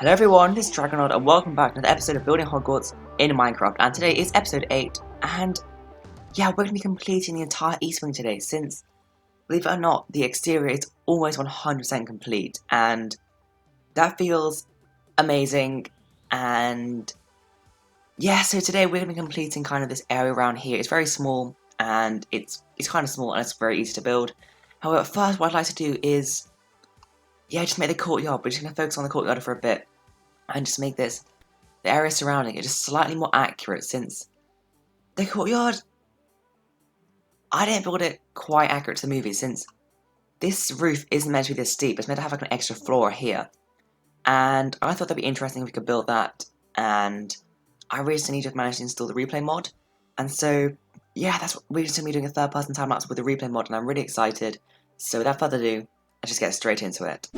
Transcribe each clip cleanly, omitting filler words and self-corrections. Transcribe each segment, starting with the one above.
Hello everyone, this is Dragonaut and welcome back to another episode of Building Hogwarts in Minecraft, and today is episode 8, and yeah, we're going to be completing the entire East Wing today since, believe it or not, the exterior is almost 100% complete, and that feels amazing. And yeah, so today we're going to be completing kind of this area around here. It's very small, and it's kind of small and it's very easy to build. However, first what I'd like to do is, yeah, just make the courtyard. We're just going to focus on the courtyard for a bit and just make the area surrounding it just slightly more accurate, since the courtyard, I didn't build it quite accurate to the movie, since this roof isn't meant to be this steep. It's meant to have like an extra floor here, and I thought that'd be interesting if we could build that. And I recently just managed to install the replay mod, and so yeah, that's what we're just gonna be doing, a third-person time lapse with the replay mod, and I'm really excited. So without further ado, let's just get straight into it.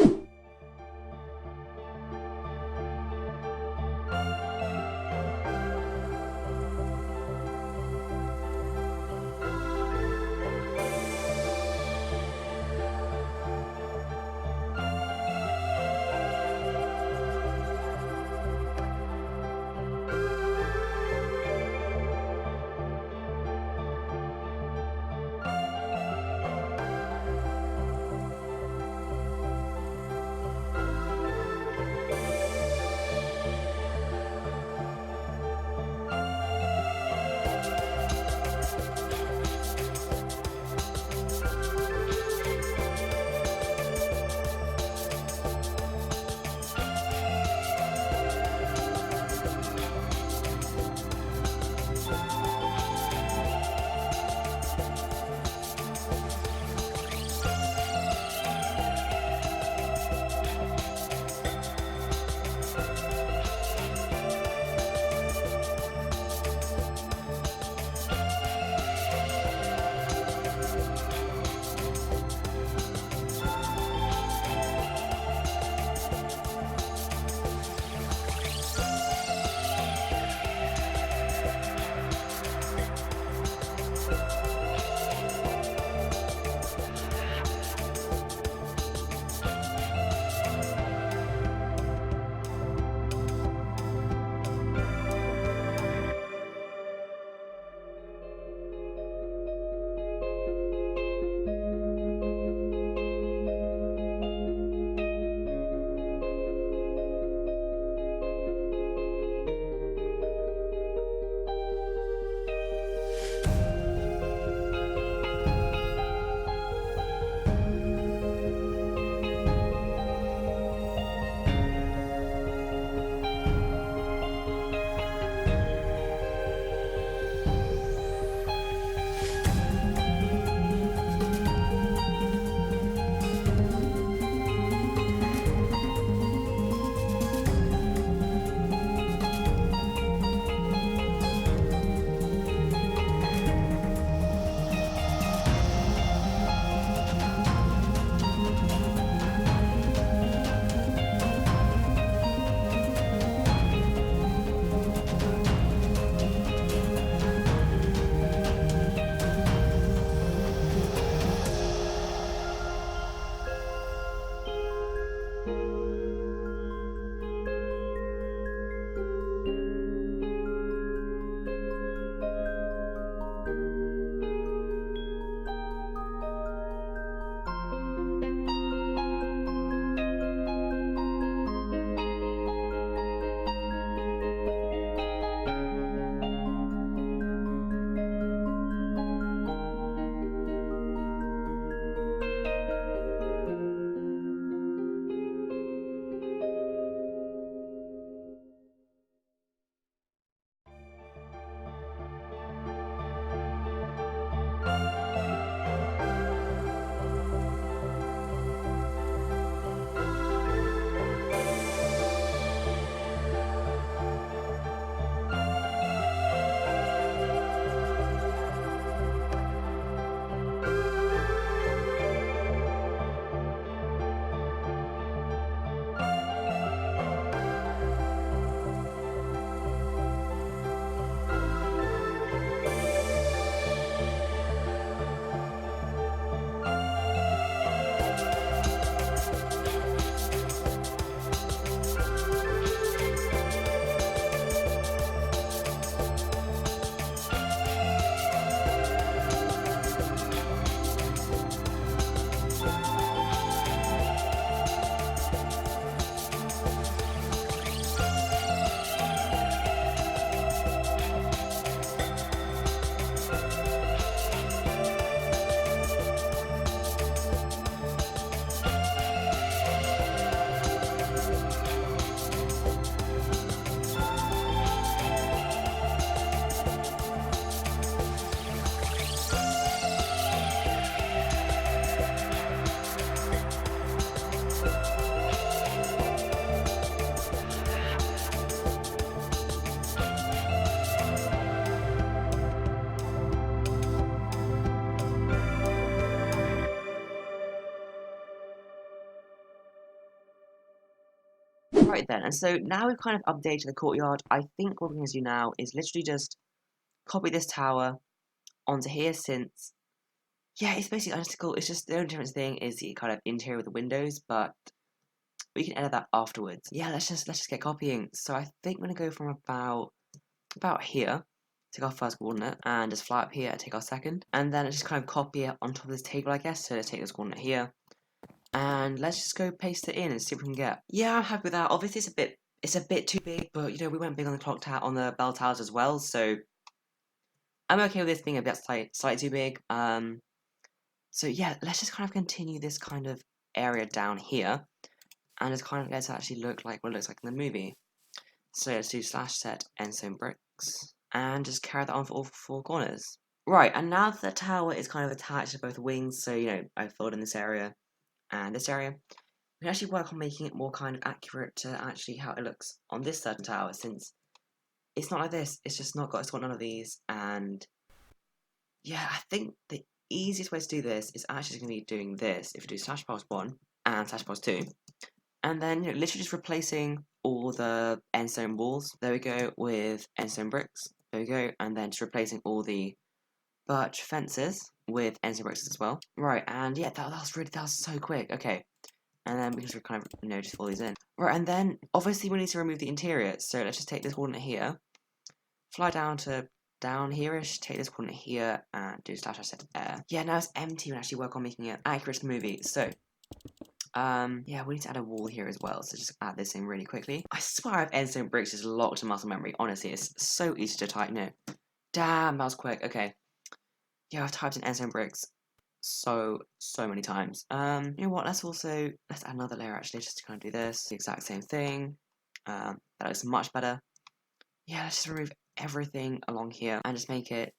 Right then, and so now we've kind of updated the courtyard. I think what we're going to do now is literally just copy this tower onto here, since yeah, it's basically identical. It's just the only difference thing is the kind of interior with the windows, but we can edit that afterwards. Yeah, let's just get copying. So I think we're gonna go from about here. Take our first coordinate and just fly up here and take our second, and then just kind of copy it on top of this table, I guess. So let's take this coordinate here, and let's just go paste it in and see what we can get. Yeah, I'm happy with that. Obviously, it's a bit too big, but you know we went big on the clock tower, on the bell towers as well, so I'm okay with this being a bit slightly too big. So yeah, let's just kind of continue this kind of area down here, and just kind of get it to actually look like what it looks like in the movie. So let's do /set endstone bricks, and just carry that on for all four corners. Right, and now that the tower is kind of attached to both wings, so you know, I filled in this area and this area, we can actually work on making it more kind of accurate to actually how it looks on this certain tower, since it's not like this, it's got none of these, and yeah, I think the easiest way to do this is actually going to be doing this. If you do /1 and /2, and then you know, literally just replacing all the endstone walls. There we go, with endstone bricks. There we go, and then just replacing all the birch fences with endstone bricks as well. Right, and yeah, that was so quick. Okay, and then we can just kind of just fill these in. Right, and then obviously we need to remove the interior. So let's just take this coordinate here, fly down to down here-ish, take this coordinate here, and do /set air. Yeah, now it's empty. We can actually work on making it accurate to the movie. So yeah, we need to add a wall here as well, so just add this in really quickly. I swear I have endstone bricks just locked to muscle memory. Honestly, it's so easy to type now. Damn, that was quick. Okay. Yeah, I've typed in endstone bricks so many times. You know what, let's add another layer actually, just to kind of do this. The exact same thing. That looks much better. Yeah, let's just remove everything along here and just make it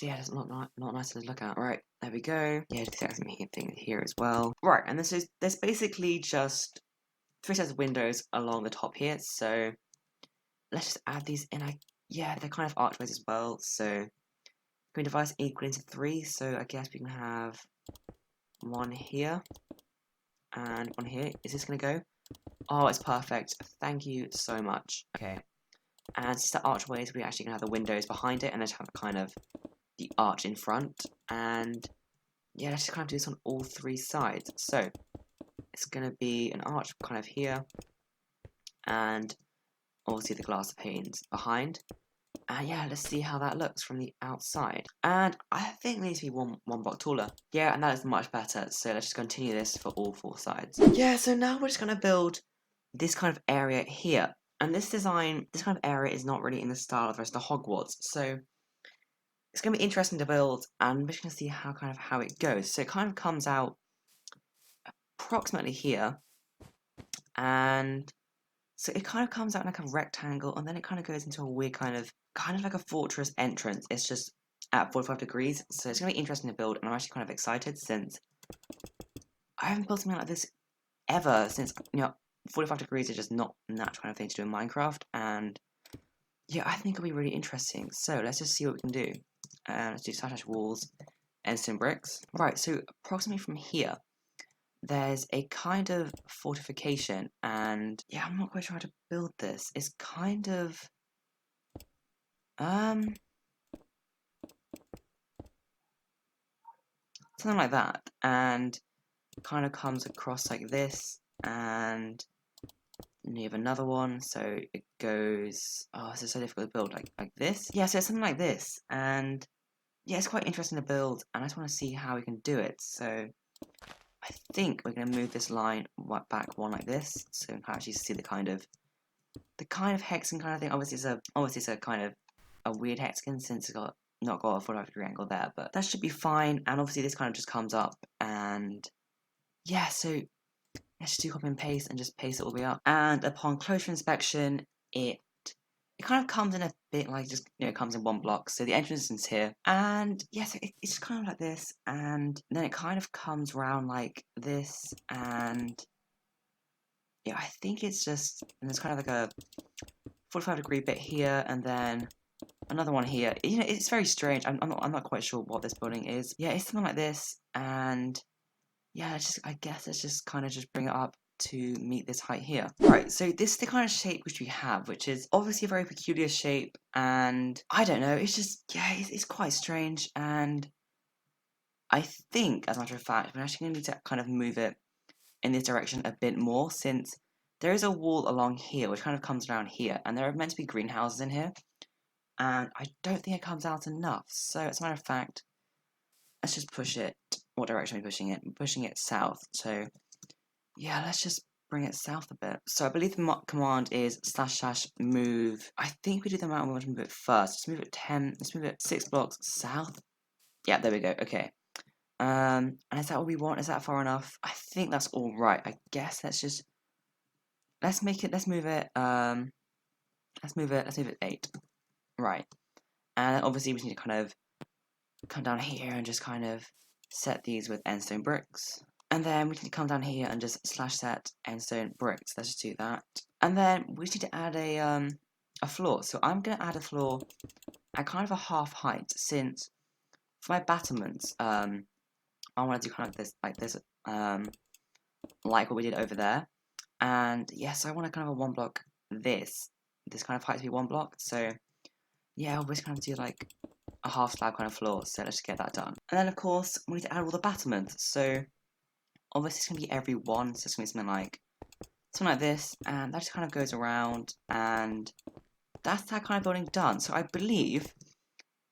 yeah, it's not nice to look at. Right, there we go. Yeah, the exact same thing here as well. Right, and there's basically just 3 sets of windows along the top here, so let's just add these in. Yeah, they're kind of archways as well, so we divide equal into 3, so I guess we can have one here and one here. Is this gonna go? Oh, it's perfect. Thank you so much. Okay. And since the archways, we actually can have the windows behind it, and then have kind of the arch in front. And yeah, let's just kind of do this on all 3 sides. So it's gonna be an arch kind of here, and obviously the glass panes behind. And yeah, let's see how that looks from the outside. And I think it needs to be one block taller. Yeah, and that is much better. So let's just continue this for all 4 sides. Yeah, so now we're just gonna build this kind of area here. And this kind of area is not really in the style of the rest of Hogwarts, so it's going to be interesting to build, and we're just going to see how it goes. So it kind of comes out approximately here, and so it kind of comes out like a rectangle, and then it kind of goes into a weird kind of like a fortress entrance. It's just at 45 degrees, so it's going to be interesting to build, and I'm actually kind of excited since I haven't built something like this ever, since, you know, 45 degrees is just not that kind of thing to do in Minecraft, and yeah, I think it'll be really interesting. So let's just see what we can do. Let's do /walls and some bricks. Right, so approximately from here, there's a kind of fortification, and yeah, I'm not quite sure how to build this. It's kind of something like that, and kind of comes across like this, and you have another one, so it goes, oh, this is so difficult to build, like this. Yeah, so it's something like this, and yeah, it's quite interesting to build, and I just want to see how we can do it. So I think we're going to move this line back one like this, so we can actually see the kind of hexagon kind of thing. Obviously it's a kind of a weird hexagon, since it's not got a 45 degree angle there, but that should be fine. And obviously this kind of just comes up, and yeah, so let's just do copy and paste and just paste it all the way up. And upon closer inspection, it kind of comes in a bit like just, you know, it comes in one block. So the entrance is here, and yes, it's just kind of like this, and then it kind of comes around like this, and yeah, I think it's just, and there's kind of like a 45 degree bit here, and then another one here. You know, it's very strange. I'm not quite sure what this building is. Yeah, it's something like this, and yeah, I guess let's just kind of just bring it up to meet this height here. Right, so this is the kind of shape which we have, which is obviously a very peculiar shape, and I don't know, it's just, yeah, it's quite strange, and I think, as a matter of fact, we're actually going to need to kind of move it in this direction a bit more, since there is a wall along here which kind of comes around here, and there are meant to be greenhouses in here, and I don't think it comes out enough. So as a matter of fact, let's just push it. What direction are we pushing it? I'm pushing it south. So yeah, let's just bring it south a bit. So I believe the command is / move. I think we do the amount we want to move it first. Let's move it 10. Let's move it 6 blocks south. Yeah, there we go. Okay. And is that what we want? Is that far enough? I think that's all right. I guess let's move it. Let's move it 8. Right. And obviously we need to kind of come down here and just kind of set these with endstone bricks. And then we need to come down here and just / set endstone bricks. Let's just do that. And then we just need to add a floor. So I'm gonna add a floor at kind of a half height, since for my battlements, I want to do kind of like this, like what we did over there. And yes, I want to kind of a 1 block this kind of height to be 1 block. So yeah, we're just kind of do like a half slab kind of floor. So let's just get that done. And then of course we need to add all the battlements. So obviously it's gonna be every one. So it's gonna be something like this, and that just kind of goes around, and that's that kind of building done. So I believe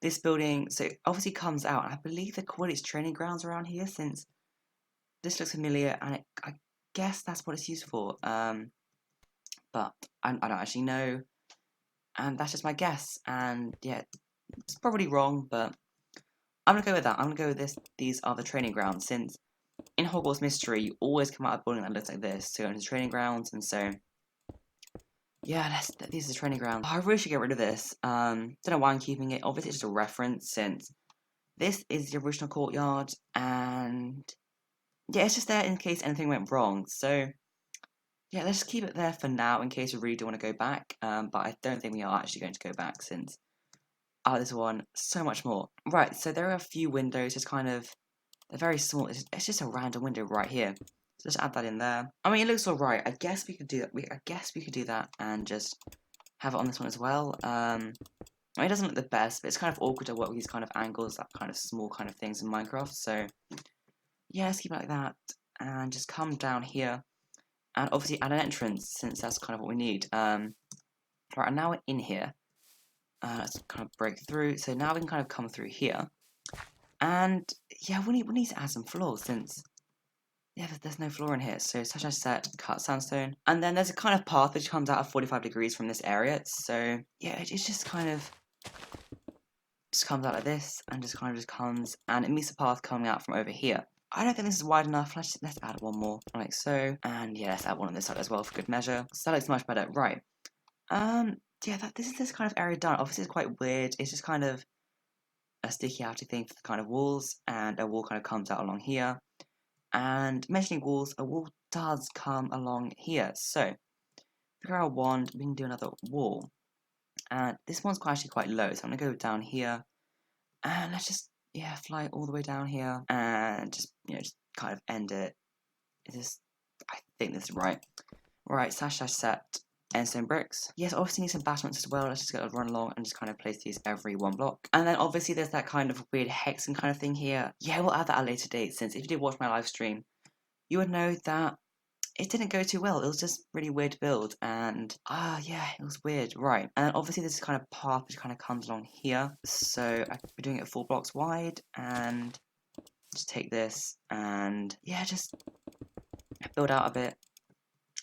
this building, so it obviously comes out, and I believe the Quidditch training grounds around here, since this looks familiar, and I guess that's what it's used for. But I don't actually know, and that's just my guess. And yeah, it's probably wrong, but I'm gonna go with that. I'm gonna go with these are the training grounds, since in Hogwarts Mystery you always come out of a building that looks like this. So into training grounds, and so yeah, these are the training grounds. I really should get rid of this. Don't know why I'm keeping it. Obviously it's just a reference, since this is the original courtyard, and yeah, it's just there in case anything went wrong. So yeah, let's just keep it there for now in case we really do want to go back. But I don't think we are actually going to go back, since I like this one so much more. Right, so there are a few windows, just kind of, they're very small. It's just a random window right here. So just add that in there. I mean, it looks alright. I guess we could do that. I guess we could do that and just have it on this one as well. I mean, it doesn't look the best, but it's kind of awkward to work with these kind of angles, that kind of small kind of things in Minecraft. So yeah, let's keep it like that, and just come down here, and obviously add an entrance, since that's kind of what we need. Right, and now we're in here. Let's kind of break through. So now we can kind of come through here, and yeah, we need to add some floors, since yeah, there's no floor in here. So such as set cut sandstone, and then there's a kind of path which comes out of 45 degrees from this area. So yeah, it's just kind of just comes out like this, and just kind of just comes, and it meets the path coming out from over here. I don't think this is wide enough. Let's add one more, like so, and yeah, let's add one on this side as well for good measure. So that looks much better, right? Yeah, this is this kind of area done. Obviously, it's quite weird. It's just kind of a sticky outy thing for the kind of walls, and a wall kind of comes out along here. And mentioning walls, a wall does come along here. So, figure out a wand, we can do another wall. And this one's actually quite low, so I'm gonna go down here, and let's just fly all the way down here, and just just kind of end it. I think this is right. Right, / set endstone bricks. Yes, obviously need some battlements as well. Let's just go run along and just kind of place these every 1 block. And then obviously there's that kind of weird hexing kind of thing here. Yeah, we'll add that at a later date, since if you did watch my live stream, you would know that it didn't go too well. It was just really weird to build, and yeah, it was weird. Right, and obviously this kind of path which kind of comes along here. So I could be doing it 4 blocks wide, and just take this, and yeah, just build out a bit.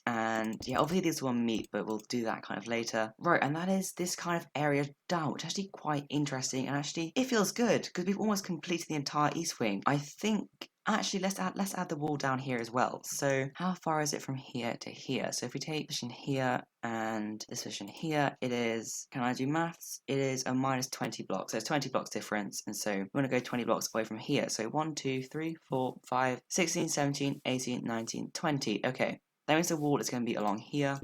And yeah, obviously these will meet, but we'll do that kind of later. Right, and that is this kind of area done, which is actually quite interesting, and actually it feels good because we've almost completed the entire east wing. I think actually let's add the wall down here as well. So how far is it from here to here? So if we take this position here and this position here, it is, can I do maths? It is a minus 20 blocks. So it's 20 blocks difference, and so we want to go 20 blocks away from here. So 1, 2, 3, 4, 5, 16, 17, 18, 19, 20. Okay. That means the wall is going to be along here,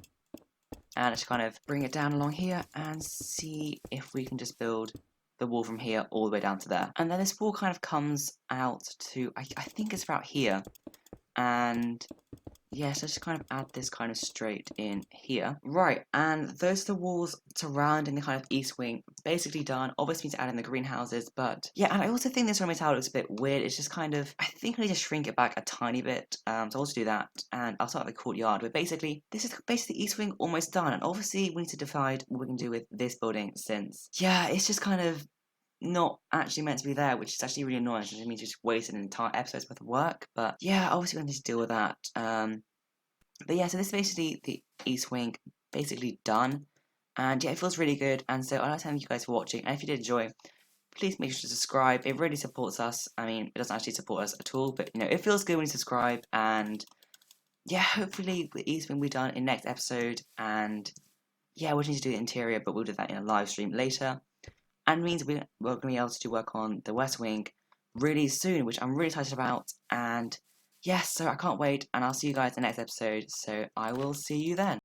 and let's kind of bring it down along here and see if we can just build the wall from here all the way down to there. And then this wall kind of comes out to, I think it's about here, and yeah, so just kind of add this kind of straight in here. Right, and those are the walls surrounding the kind of east wing. Basically done. Obviously need to add in the greenhouses, but yeah, and I also think this Roman tower looks a bit weird. It's just kind of, I think I need to shrink it back a tiny bit. So I'll also do that, and I'll start with the courtyard. But basically, this is basically the east wing almost done, and obviously we need to decide what we can do with this building since, yeah, it's just kind of not actually meant to be there, which is actually really annoying. It means you just wasted an entire episode's worth of work. But yeah, obviously we need to deal with that. But yeah, so this is basically the East Wing basically done. And yeah, it feels really good. And so I'd like to thank you guys for watching. And if you did enjoy, please make sure to subscribe. It really supports us. I mean, it doesn't actually support us at all, but you know, it feels good when you subscribe. And yeah, hopefully the East Wing will be done in next episode. And yeah, we need to do the interior, but we'll do that in a live stream later. And means we're going to be able to work on the West Wing really soon, which I'm really excited about. And yes, so I can't wait, and I'll see you guys in the next episode. So I will see you then.